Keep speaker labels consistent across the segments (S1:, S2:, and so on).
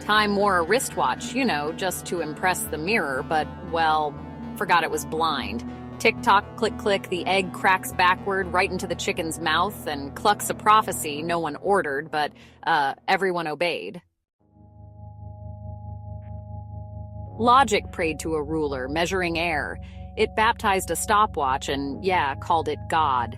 S1: Time wore a wristwatch, just to impress the mirror, but, well, forgot it was blind. Tick-tock, click-click, the egg cracks backward right into the chicken's mouth and clucks a prophecy no one ordered, but, everyone obeyed. Logic prayed to a ruler, measuring air. It baptized a stopwatch and, called it God.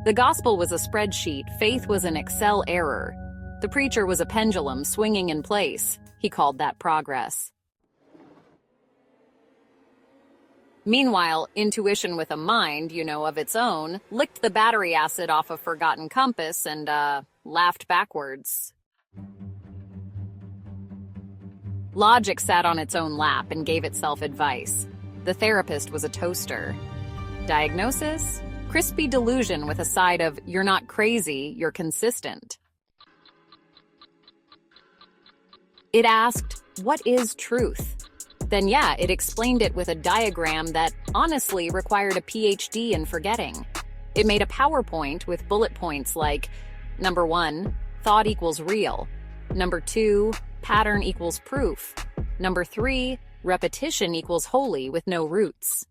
S1: The gospel was a spreadsheet, faith was an Excel error. The preacher was a pendulum swinging in place. He called that progress. Meanwhile, intuition with a mind, of its own, licked the battery acid off a forgotten compass and, laughed backwards. Logic sat on its own lap and gave itself advice. The therapist was a toaster. Diagnosis? Crispy delusion with a side of, you're not crazy, you're consistent. It asked, what is truth? Then it explained it with a diagram that, honestly, required a PhD in forgetting. It made a PowerPoint with bullet points like, number 1, thought equals real. Number 2, pattern equals proof. Number 3, repetition equals holy with no roots.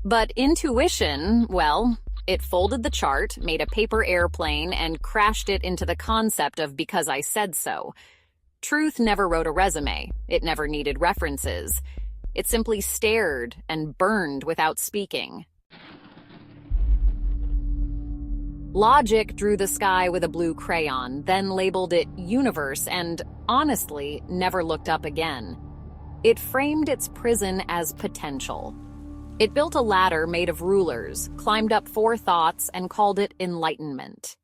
S1: But intuition, well, it folded the chart, made a paper airplane, and crashed it into the concept of because I said so. Truth never wrote a resume. It never needed references. It simply stared and burned without speaking. Logic drew the sky with a blue crayon, then labeled it universe and, honestly, never looked up again. It framed its prison as potential. It built a ladder made of rulers, climbed up 4 thoughts, and called it enlightenment.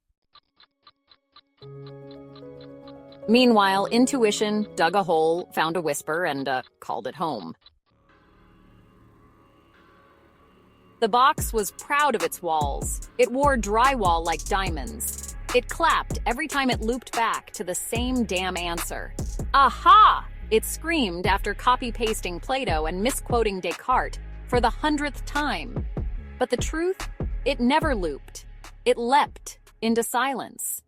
S1: Meanwhile, intuition dug a hole, found a whisper, and called it home. The box was proud of its walls. It wore drywall like diamonds. It clapped every time it looped back to the same damn answer. Aha! It screamed after copy-pasting Plato and misquoting Descartes for the 100th time. But the truth? It never looped. It leapt into silence.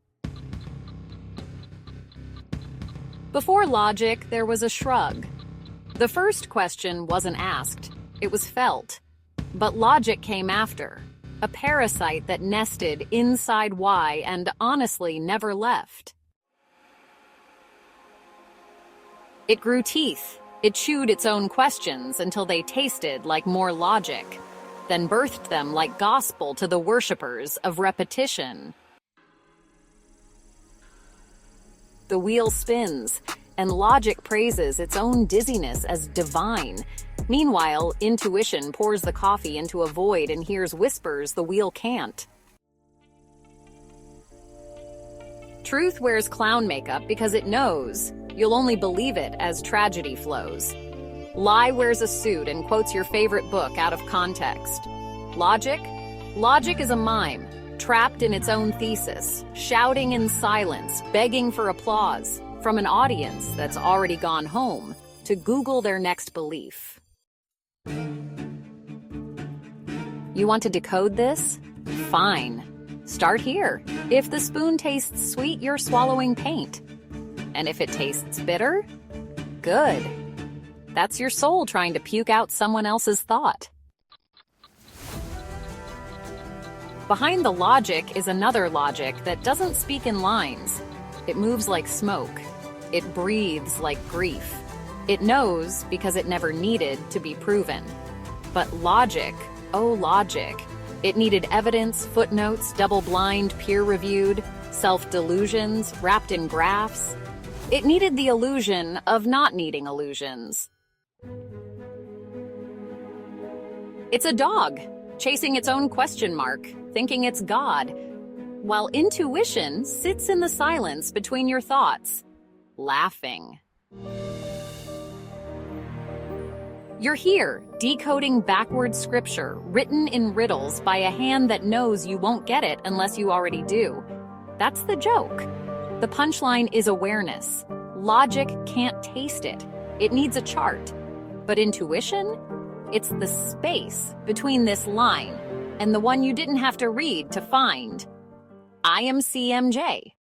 S1: Before logic, there was a shrug. The first question wasn't asked. It was felt. But logic came after. A parasite that nested inside why and honestly never left. It grew teeth. It chewed its own questions until they tasted like more logic, then birthed them like gospel to the worshippers of repetition. The wheel spins, and logic praises its own dizziness as divine. Meanwhile, intuition pours the coffee into a void and hears whispers the wheel can't. Truth wears clown makeup because it knows you'll only believe it as tragedy flows. Lie wears a suit and quotes your favorite book out of context. Logic? Logic is a mime, trapped in its own thesis, shouting in silence, begging for applause from an audience that's already gone home to Google their next belief. You want to decode this? Fine. Start here. If the spoon tastes sweet, you're swallowing paint. And if it tastes bitter? Good. That's your soul trying to puke out someone else's thought. Behind the logic is another logic that doesn't speak in lines. It moves like smoke. It breathes like grief. It knows because it never needed to be proven. But logic, oh logic, it needed evidence, footnotes, double-blind, peer-reviewed, self-delusions wrapped in graphs. It needed the illusion of not needing illusions. It's a dog, chasing its own question mark, thinking it's God, while intuition sits in the silence between your thoughts, laughing. You're here, decoding backward scripture, written in riddles by a hand that knows you won't get it unless you already do. That's the joke. The punchline is awareness. Logic can't taste it. It needs a chart. But intuition? It's the space between this line and the one you didn't have to read to find. I am CMJ.